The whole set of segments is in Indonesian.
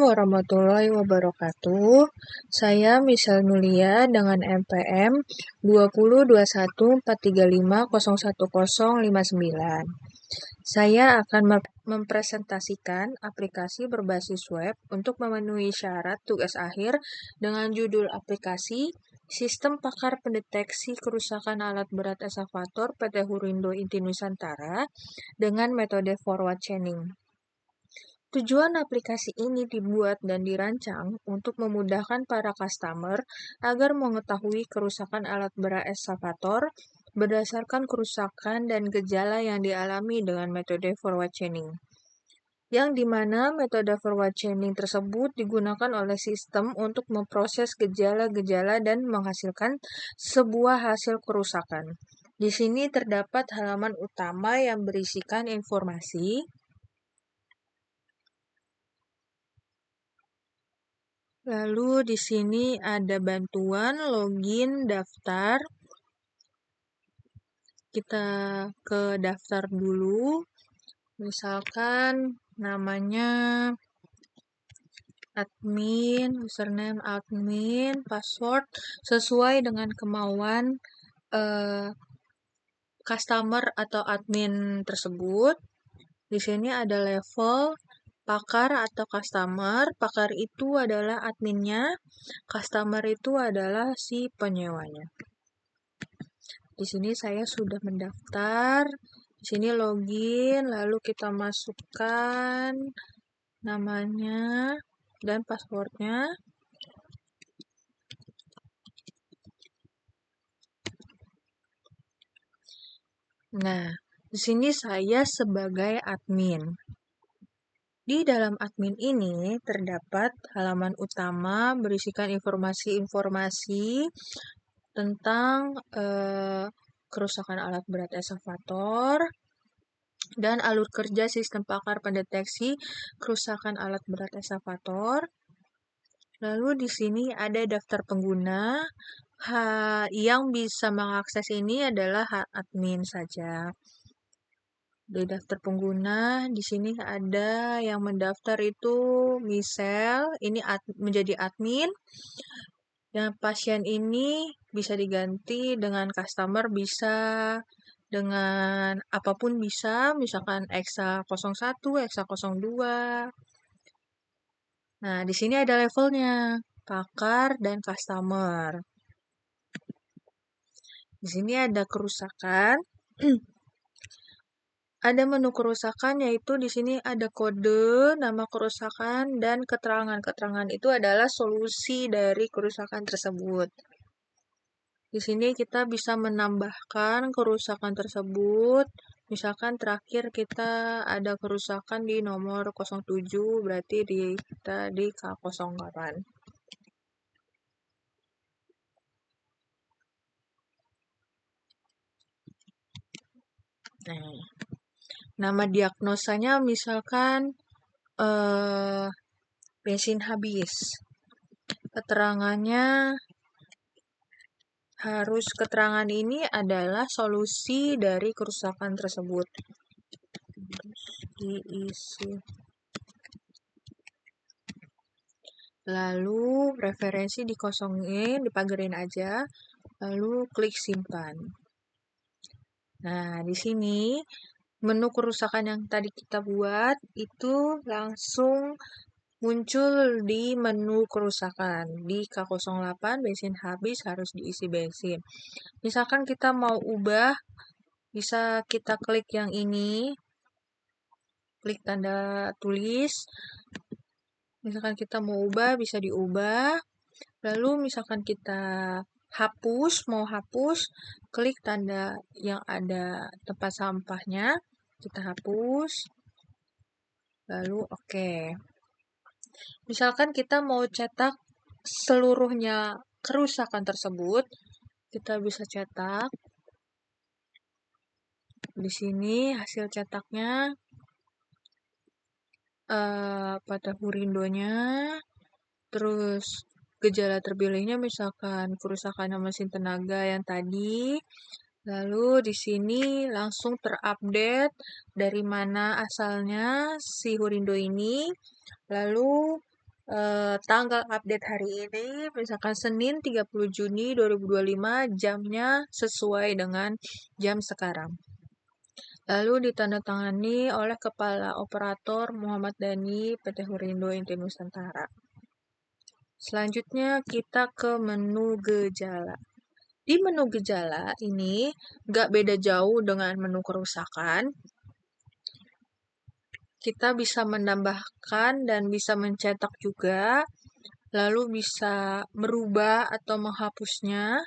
warahmatullahi wabarakatuh. Saya Michelle Nulia dengan NPM 202143501059. Saya akan mempresentasikan aplikasi berbasis web untuk memenuhi syarat tugas akhir dengan judul aplikasi Sistem Pakar Pendeteksi Kerusakan Alat Berat Eskavator PT Hurindo Inti Nusantara dengan metode forward chaining. Tujuan aplikasi ini dibuat dan dirancang untuk memudahkan para customer agar mengetahui kerusakan alat berat eskavator berdasarkan kerusakan dan gejala yang dialami dengan metode forward chaining. Yang dimana metode forward chaining tersebut digunakan oleh sistem untuk memproses gejala-gejala dan menghasilkan sebuah hasil kerusakan. Di sini terdapat halaman utama yang berisikan informasi. Lalu di sini ada bantuan, login, daftar. Kita ke daftar dulu. Misalkan namanya admin, username admin, password sesuai dengan kemauan customer atau admin tersebut. Di sini ada level pakar atau customer. Pakar itu adalah adminnya, customer itu adalah si penyewanya. Di sini saya sudah mendaftar. Di sini login, lalu kita masukkan namanya dan passwordnya. Nah, di sini saya sebagai admin. Di dalam admin ini terdapat halaman utama berisikan informasi-informasi tentang kerusakan alat berat eskavator dan alur kerja sistem pakar pendeteksi kerusakan alat berat eskavator. Lalu di sini ada daftar pengguna. Yang bisa mengakses ini adalah admin saja. Di daftar pengguna, di sini ada yang mendaftar itu Michelle, ini menjadi admin. Yang pasien ini bisa diganti dengan customer, bisa dengan apapun bisa, misalkan Exa 01, Exa 02. Nah, di sini ada levelnya, pakar dan customer. Di sini ada kerusakan. Ada menu kerusakan, yaitu di sini ada kode, nama kerusakan, dan keterangan. Keterangan itu adalah solusi dari kerusakan tersebut. Di sini kita bisa menambahkan kerusakan tersebut. Misalkan terakhir kita ada kerusakan di nomor 07, berarti kita di K08. Nah, nama diagnosanya misalkan bensin habis. Keterangannya keterangan ini adalah solusi dari kerusakan tersebut. Diisi. Lalu referensi dikosongin, dipagerin aja. Lalu klik simpan. Nah, di sini menu kerusakan yang tadi kita buat itu langsung muncul di menu kerusakan. Di K08 bensin habis harus diisi bensin. Misalkan kita mau ubah, bisa kita klik yang ini. Klik tanda tulis. Misalkan kita mau ubah, bisa diubah. Lalu misalkan kita mau hapus, klik tanda yang ada tempat sampahnya, kita hapus. Lalu oke. Misalkan kita mau cetak seluruhnya kerusakan tersebut, kita bisa cetak. Di sini hasil cetaknya pada Hurindonya, terus gejala terpilihnya misalkan kerusakan mesin tenaga yang tadi. Lalu di sini langsung terupdate dari mana asalnya si Hurindo ini. Lalu tanggal update hari ini, misalkan Senin 30 Juni 2025, jamnya sesuai dengan jam sekarang. Lalu ditandatangani oleh Kepala Operator Muhammad Dhani PT Hurindo Inti Nusantara. Selanjutnya kita ke menu gejala. Di menu gejala ini nggak beda jauh dengan menu kerusakan. Kita bisa menambahkan dan bisa mencetak juga, lalu bisa merubah atau menghapusnya.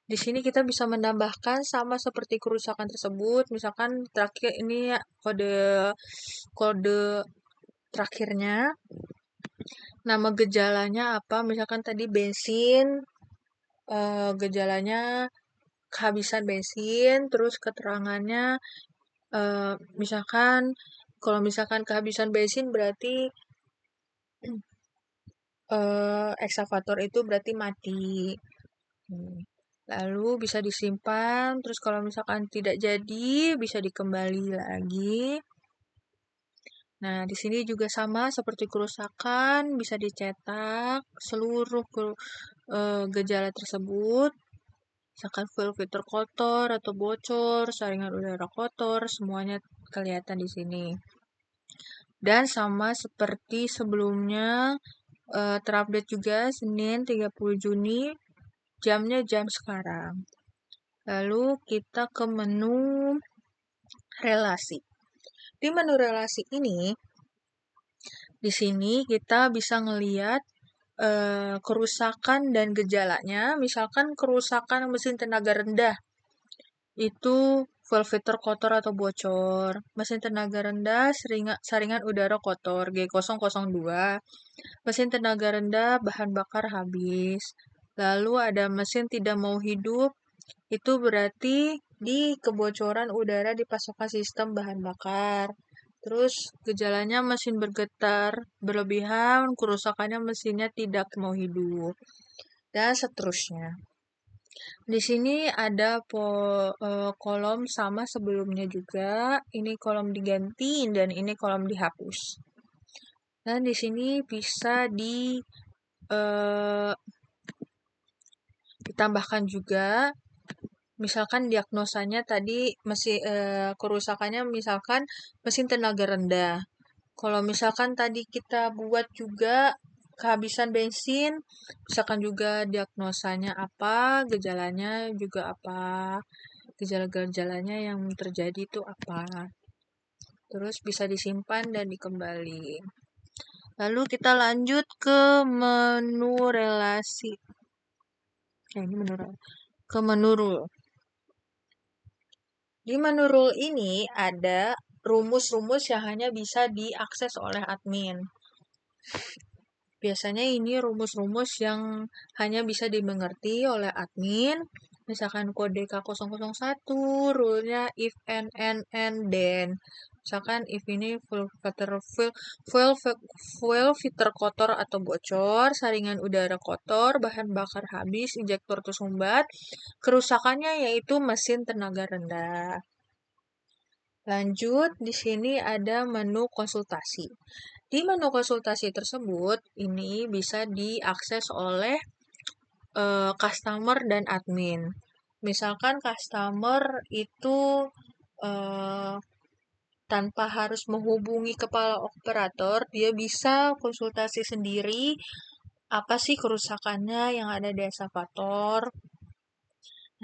Di sini kita bisa menambahkan sama seperti kerusakan tersebut. Misalkan terakhir ini kode terakhirnya. Nama gejalanya apa? Misalkan tadi bensin, gejalanya kehabisan bensin, terus keterangannya misalkan kalau misalkan kehabisan bensin berarti eksavator itu berarti mati. Lalu bisa disimpan, terus kalau misalkan tidak jadi bisa dikembali lagi. Nah, di sini juga sama seperti kerusakan, bisa dicetak seluruh gejala tersebut. Misalkan fuel filter kotor atau bocor, saringan udara kotor, semuanya kelihatan di sini. Dan sama seperti sebelumnya, terupdate juga Senin 30 Juni, jamnya jam sekarang. Lalu kita ke menu relasi. Di menu relasi ini, di sini kita bisa ngelihat kerusakan dan gejalanya. Misalkan kerusakan mesin tenaga rendah, itu fuel filter kotor atau bocor. Mesin tenaga rendah saringan udara kotor G002. Mesin tenaga rendah bahan bakar habis. Lalu ada mesin tidak mau hidup, itu berarti di kebocoran udara di pasokan sistem bahan bakar. Terus gejalanya mesin bergetar berlebihan, kerusakannya mesinnya tidak mau hidup. Dan seterusnya. Di sini ada kolom sama sebelumnya juga. Ini kolom diganti dan ini kolom dihapus. Dan di sini bisa ditambahkan juga, misalkan diagnosanya tadi kerusakannya misalkan mesin tenaga rendah. Kalau misalkan tadi kita buat juga kehabisan bensin, misalkan juga diagnosanya apa, gejalanya juga apa, gejala-gejalanya yang terjadi itu apa. Terus bisa disimpan dan dikembali. Lalu kita lanjut ke menu relasi. Ini ke menu rule. Di menu rule ini ada rumus-rumus yang hanya bisa diakses oleh admin. Biasanya ini rumus-rumus yang hanya bisa dimengerti oleh admin. Misalkan kode K001, rule-nya if and then. Misalkan if ini fuel filter kotor atau bocor, saringan udara kotor, bahan bakar habis, injektor tersumbat, kerusakannya yaitu mesin tenaga rendah. Lanjut, di sini ada menu konsultasi. Di menu konsultasi tersebut, ini bisa diakses oleh customer dan admin. Misalkan customer itu tanpa harus menghubungi kepala operator, dia bisa konsultasi sendiri apa sih kerusakannya yang ada di eksavator.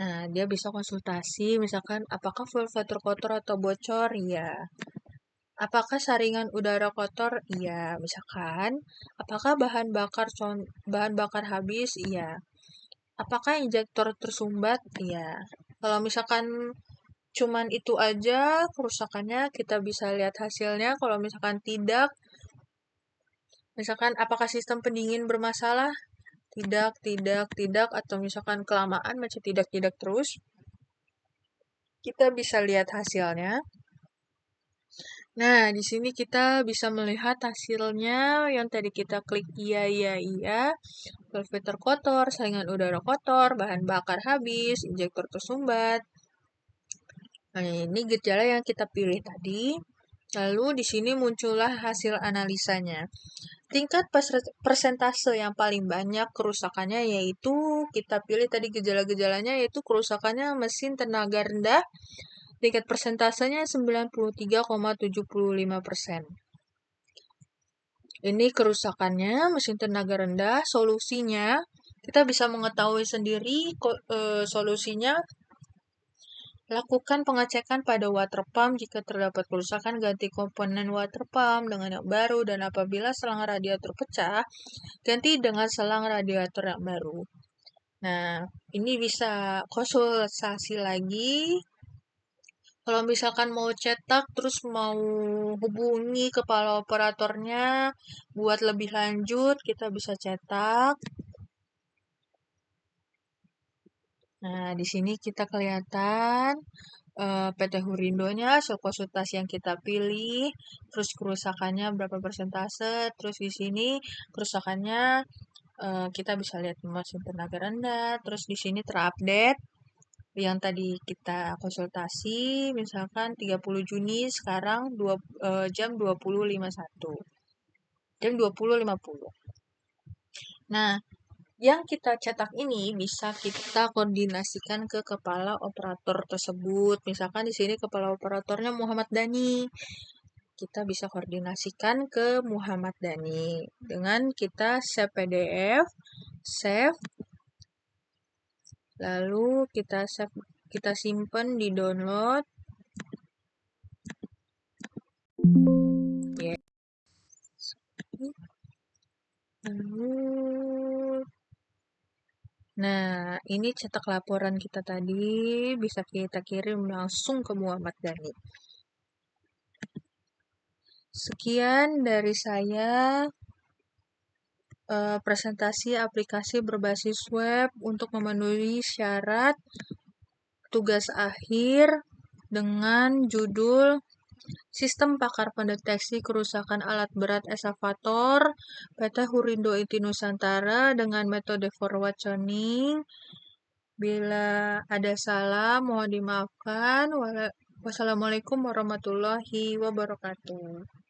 Nah, dia bisa konsultasi, misalkan apakah fuel filter kotor atau bocor? Iya. Apakah saringan udara kotor? Iya, misalkan. Apakah bahan bakar habis? Iya. Apakah injektor tersumbat? Iya. Kalau misalkan cuman itu aja kerusakannya, kita bisa lihat hasilnya. Kalau misalkan tidak, misalkan apakah sistem pendingin bermasalah? Tidak, atau misalkan kelamaan macam tidak terus, kita bisa lihat hasilnya. Nah, di sini kita bisa melihat hasilnya yang tadi kita klik iya. Fuel filter kotor, saringan udara kotor, bahan bakar habis, injektor tersumbat. Nah, ini gejala yang kita pilih tadi. Lalu di sini muncullah hasil analisanya. Tingkat persentase yang paling banyak kerusakannya yaitu kita pilih tadi gejala-gejalanya yaitu kerusakannya mesin tenaga rendah, tingkat persentasenya 93,75%. Ini kerusakannya mesin tenaga rendah, solusinya kita bisa mengetahui sendiri solusinya. Lakukan pengecekan pada water pump jika terdapat kerusakan, ganti komponen water pump dengan yang baru, dan apabila selang radiator pecah, ganti dengan selang radiator yang baru. Nah, ini bisa konsultasi lagi. Kalau misalkan mau cetak, terus mau hubungi kepala operatornya buat lebih lanjut, kita bisa cetak. Nah, di sini kita kelihatan PT Hurindonya, hasil konsultasi yang kita pilih, terus kerusakannya berapa persentase, terus di sini kerusakannya kita bisa lihat mesin tenaga rendah, terus di sini terupdate yang tadi kita konsultasi, misalkan 30 Juni sekarang jam 20.51. Jam 20.50. Nah, yang kita cetak ini bisa kita koordinasikan ke kepala operator tersebut. Misalkan di sini kepala operatornya Muhammad Dhani. Kita bisa koordinasikan ke Muhammad Dhani dengan kita save PDF, save, lalu kita simpan di download. Yes. Nah, ini cetak laporan kita tadi, bisa kita kirim langsung ke Muhammad Dhani. Sekian dari saya, presentasi aplikasi berbasis web untuk memenuhi syarat tugas akhir dengan judul Sistem Pakar Pendeteksi Kerusakan Alat Berat Eskavator PT Hurindo Inti Nusantara dengan metode forward churning. Bila ada salah, mohon dimaafkan. Wassalamualaikum warahmatullahi wabarakatuh.